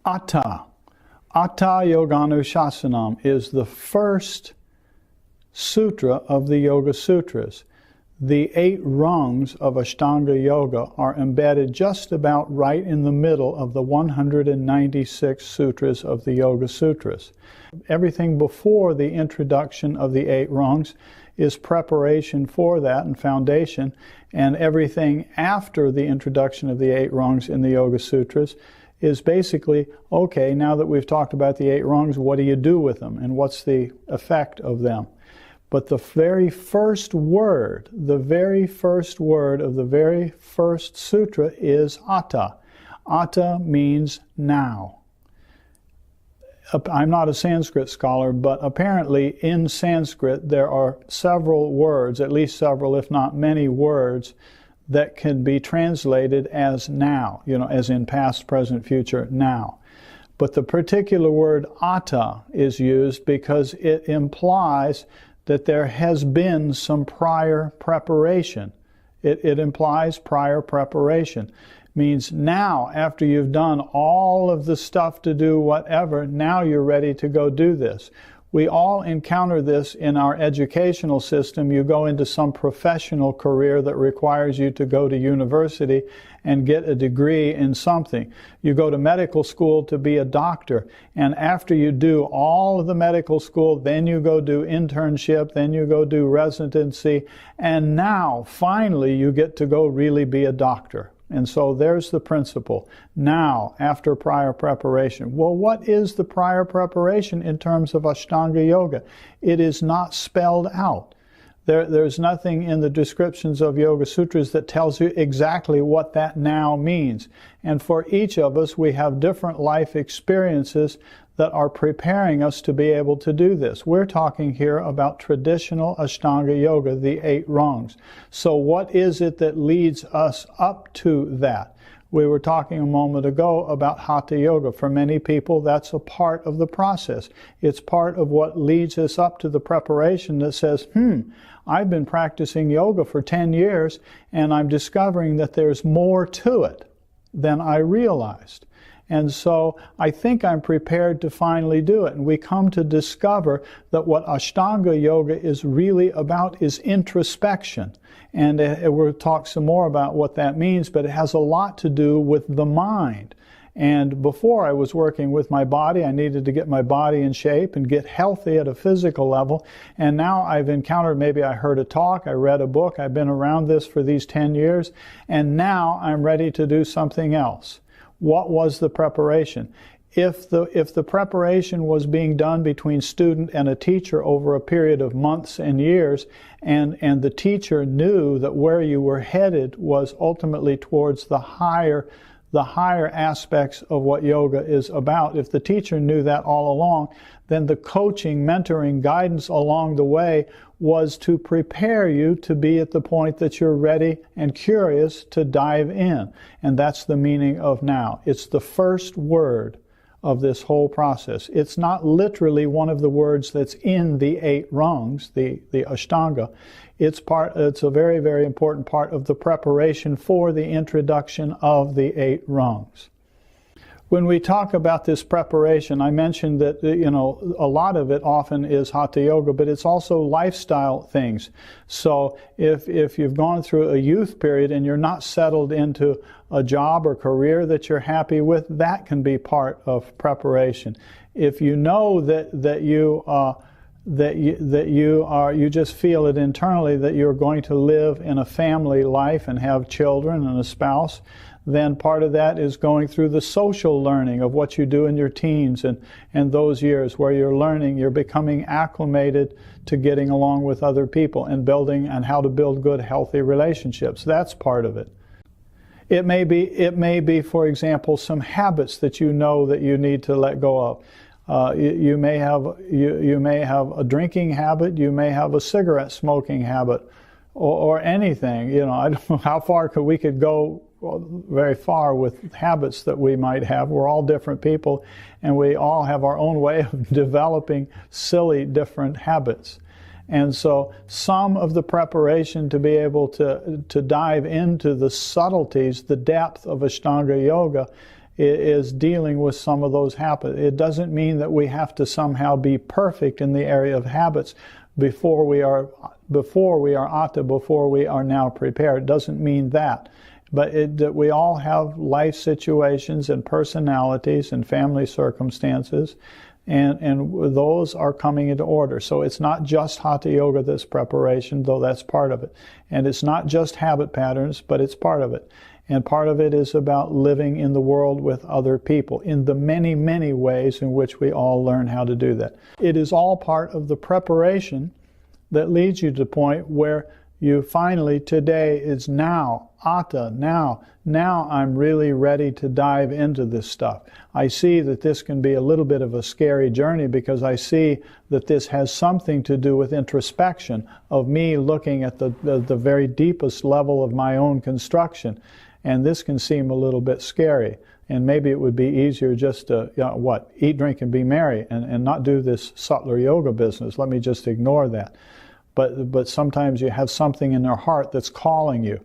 Atha. Atha Yoganushasana is the first sutra of the Yoga Sutras. The 8 rungs of Ashtanga Yoga are embedded just about right in the middle of the 196 sutras of the Yoga Sutras. Everything before the introduction of the 8 rungs is preparation for that and foundation, and everything after the introduction of the 8 rungs in the Yoga Sutras is basically, okay, now that we've talked about the 8 rungs, what do you do with them and what's the effect of them? But the very first word of the very first sutra is Atha. Atha means now. I'm not a Sanskrit scholar, but apparently in Sanskrit there are several words, at least several, if not many words, that can be translated as now, as in past, present, future, now. But the particular word Atha is used because it implies that there has been some prior preparation. It implies prior preparation. Means now, after you've done all of the stuff to do whatever, now you're ready to go do this. We all encounter this in our educational system. You go into some professional career that requires you to go to university and get a degree in something. You go to medical school to be a doctor, and after you do all of the medical school, then you go do internship, then you go do residency, and now, finally, you get to go really be a doctor. And so there's the principle. Now, after prior preparation. Well, what is the prior preparation in terms of Ashtanga Yoga? It is not spelled out. There's nothing in the descriptions of Yoga Sutras that tells you exactly what that now means. And for each of us, we have different life experiences that are preparing us to be able to do this. We're talking here about traditional Ashtanga Yoga, the 8 rungs. So what is it that leads us up to that? We were talking a moment ago about Hatha Yoga. For many people, that's a part of the process. It's part of what leads us up to the preparation that says, I've been practicing yoga for 10 years, and I'm discovering that there's more to it than I realized. And so I think I'm prepared to finally do it. And we come to discover that what Ashtanga Yoga is really about is introspection. And we'll talk some more about what that means, but it has a lot to do with the mind. And before I was working with my body, I needed to get my body in shape and get healthy at a physical level. And now I've encountered, maybe I heard a talk, I read a book, I've been around this for these 10 years, and now I'm ready to do something else. What was the preparation? If the preparation was being done between student and a teacher over a period of months and years, and the teacher knew that where you were headed was ultimately towards the higher aspects of what yoga is about, if the teacher knew that all along, then the coaching, mentoring, guidance along the way was to prepare you to be at the point that you're ready and curious to dive in. And that's the meaning of now. It's the first word of this whole process. It's not literally one of the words that's in the 8 rungs, the Ashtanga. It's a very, very important part of the preparation for the introduction of the 8 rungs. When we talk about this preparation, I mentioned that, a lot of it often is Hatha Yoga, but it's also lifestyle things. So if you've gone through a youth period and you're not settled into a job or career that you're happy with, that can be part of preparation. If you know that you just feel it internally that you're going to live in a family life and have children and a spouse, then part of that is going through the social learning of what you do in your teens and those years where you're becoming acclimated to getting along with other people and building and how to build good, healthy relationships. That's part of it. It may be, for example, some habits that you know that you need to let go of. You may have a drinking habit. You may have a cigarette smoking habit, or anything. I don't know how far we could go. Very far with habits that we might have. We're all different people, and we all have our own way of developing silly different habits. And so some of the preparation to be able to dive into the subtleties, the depth of Ashtanga Yoga is dealing with some of those habits. It doesn't mean that we have to somehow be perfect in the area of habits before we are Atha, before we are now prepared. It doesn't mean that. But that we all have life situations and personalities and family circumstances, and those are coming into order. So it's not just Hatha Yoga that's preparation, though that's part of it. And it's not just habit patterns, but it's part of it. And part of it is about living in the world with other people in the many, many ways in which we all learn how to do that. It is all part of the preparation that leads you to the point where you finally, today is now, Atha, now I'm really ready to dive into this stuff. I see that this can be a little bit of a scary journey because I see that this has something to do with introspection, of me looking at the very deepest level of my own construction. And this can seem a little bit scary. And maybe it would be easier just to, eat, drink, and be merry, and not do this subtler yoga business. Let me just ignore that. But sometimes you have something in your heart that's calling you.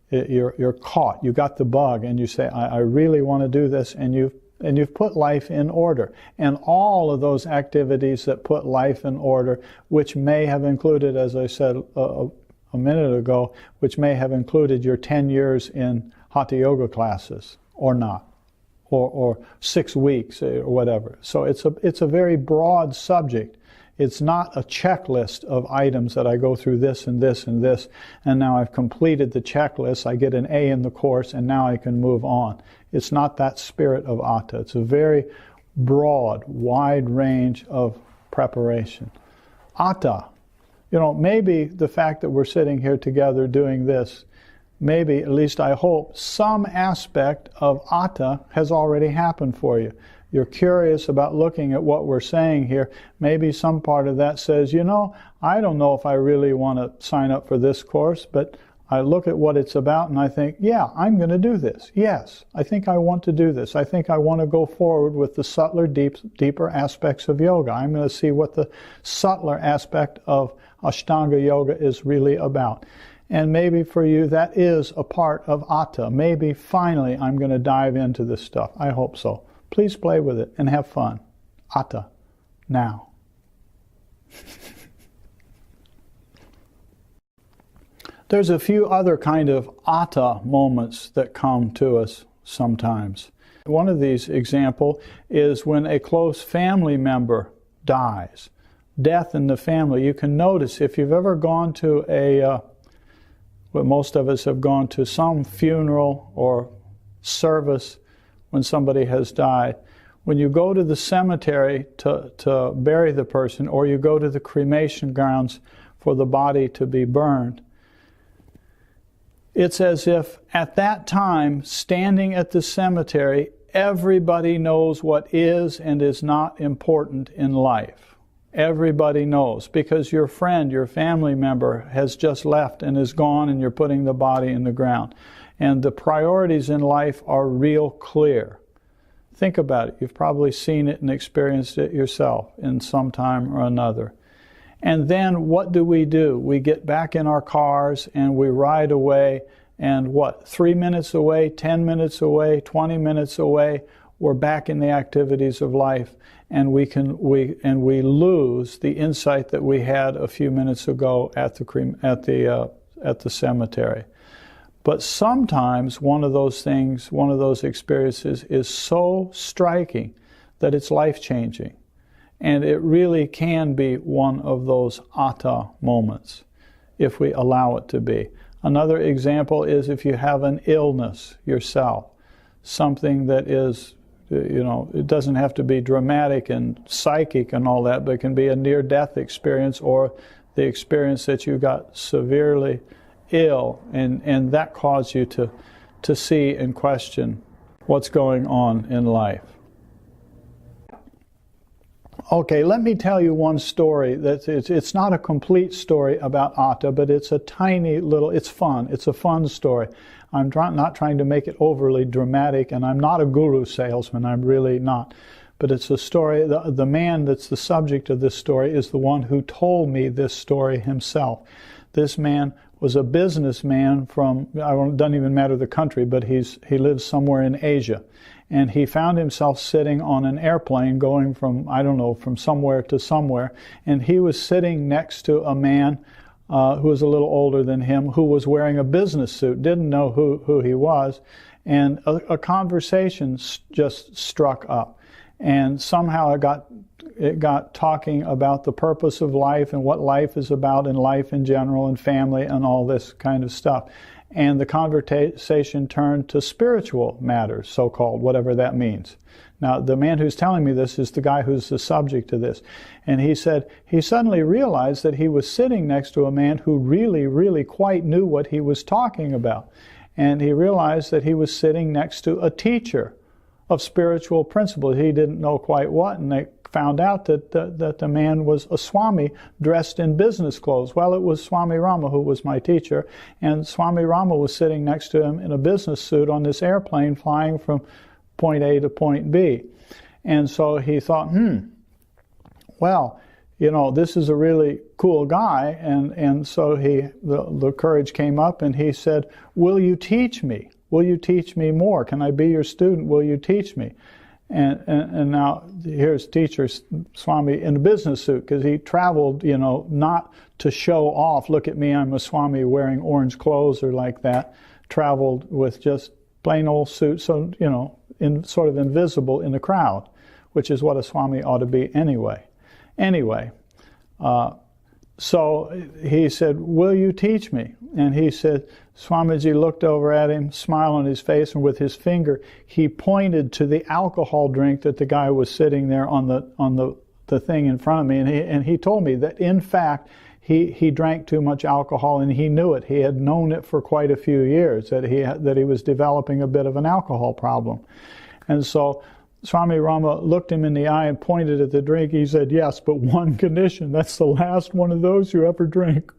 You're caught. You got the bug, and you say, I really want to do this, and you've put life in order. And all of those activities that put life in order, which may have included, as I said a minute ago, which may have included your 10 years in Hatha Yoga classes, or not, or 6 weeks, or whatever. So it's a very broad subject. It's not a checklist of items that I go through this and this and this, and now I've completed the checklist, I get an A in the course, and now I can move on. It's not that spirit of Atha. It's a very broad, wide range of preparation. Atha, maybe the fact that we're sitting here together doing this, maybe, at least I hope, some aspect of Atha has already happened for you. You're curious about looking at what we're saying here. Maybe some part of that says, I don't know if I really want to sign up for this course, but I look at what it's about and I think, yeah, I'm going to do this. Yes, I think I want to do this. I think I want to go forward with the subtler, deeper aspects of yoga. I'm going to see what the subtler aspect of Ashtanga Yoga is really about. And maybe for you that is a part of Atha. Maybe finally I'm going to dive into this stuff. I hope so. Please play with it and have fun. Atha, now. There's a few other kind of Atha moments that come to us sometimes. One of these example is when a close family member dies. Death in the family. You can notice if you've ever gone to most of us have gone to some funeral or service when somebody has died. When you go to the cemetery to bury the person, or you go to the cremation grounds for the body to be burned, it's as if at that time, standing at the cemetery, everybody knows what is and is not important in life. Everybody knows, because your friend, your family member has just left and is gone, and you're putting the body in the ground. And the priorities in life are real clear. Think about it. You've probably seen it and experienced it yourself in some time or another. And then what do? We get back in our cars and we ride away, and 3 minutes away, 10 minutes away, 20 minutes away, we're back in the activities of life, and we lose the insight that we had a few minutes ago at the cemetery. But sometimes one of those things, one of those experiences is so striking that it's life-changing. And it really can be one of those Atha moments, if we allow it to be. Another example is if you have an illness yourself, something that is, it doesn't have to be dramatic and psychic and all that, but it can be a near-death experience, or the experience that you got severely ill, and that caused you to see and question what's going on in life. Okay, let me tell you one story. It's not a complete story about Atha, but it's a tiny little, it's fun. It's a fun story. I'm not trying to make it overly dramatic, and I'm not a guru salesman. I'm really not. But it's a story, the man that's the subject of this story is the one who told me this story himself. This man was a businessman from, it doesn't even matter the country, but he lives somewhere in Asia. And he found himself sitting on an airplane going from, I don't know, from somewhere to somewhere. And he was sitting next to a man who was a little older than him, who was wearing a business suit, didn't know who he was. And a conversation just struck up. And somehow it got talking about the purpose of life and what life is about and life in general and family and all this kind of stuff. And the conversation turned to spiritual matters, so-called, whatever that means. Now, the man who's telling me this is the guy who's the subject of this. And he said he suddenly realized that he was sitting next to a man who really, really quite knew what he was talking about. And he realized that he was sitting next to a teacher of spiritual principles. He didn't know quite what, and they found out that the man was a Swami dressed in business clothes. Well, it was Swami Rama who was my teacher, and Swami Rama was sitting next to him in a business suit on this airplane flying from point A to point B. And so he thought, well, you know, this is a really cool guy, and so the courage came up, and he said, will you teach me? Will you teach me more? Can I be your student? Will you teach me? And now here's teacher Swami in a business suit, because he traveled, you know, not to show off, look at me, I'm a Swami wearing orange clothes or like that. Traveled with just plain old suit, so, you know, sort of invisible in the crowd, which is what a Swami ought to be anyway. So he said, will you teach me? And he said, Swamiji looked over at him, smile on his face, and with his finger, he pointed to the alcohol drink that the guy was sitting there on the thing in front of me. And he told me that, in fact, he drank too much alcohol, and he knew it. He had known it for quite a few years, that he was developing a bit of an alcohol problem. And so Swami Rama looked him in the eye and pointed at the drink. He said, yes, but one condition. That's the last one of those you ever drink.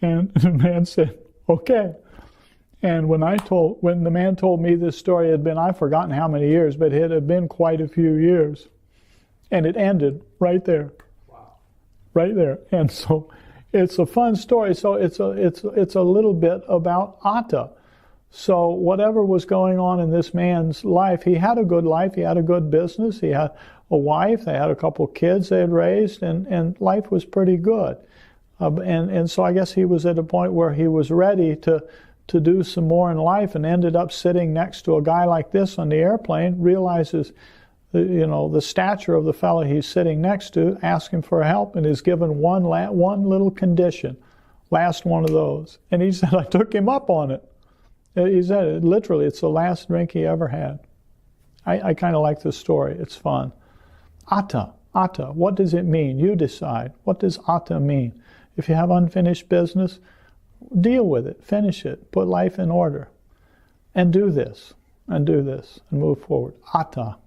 And the man said, okay. And when the man told me this story, it had been, I've forgotten how many years, but it had been quite a few years. And it ended right there. Wow. Right there. And so it's a fun story. So it's a little bit about Atha. So whatever was going on in this man's life, he had a good life, he had a good business, he had a wife, they had a couple kids they had raised, and life was pretty good. And so I guess he was at a point where he was ready to do some more in life, and ended up sitting next to a guy like this on the airplane, realizes, you know, the stature of the fellow he's sitting next to, asks him for help, and is given one little condition, last one of those. And he said, I took him up on it. He said, literally, it's the last drink he ever had. I kind of like this story. It's fun. Atha, what does it mean? You decide. What does Atha mean? If you have unfinished business, deal with it, finish it, put life in order, and do this, and move forward. Atha.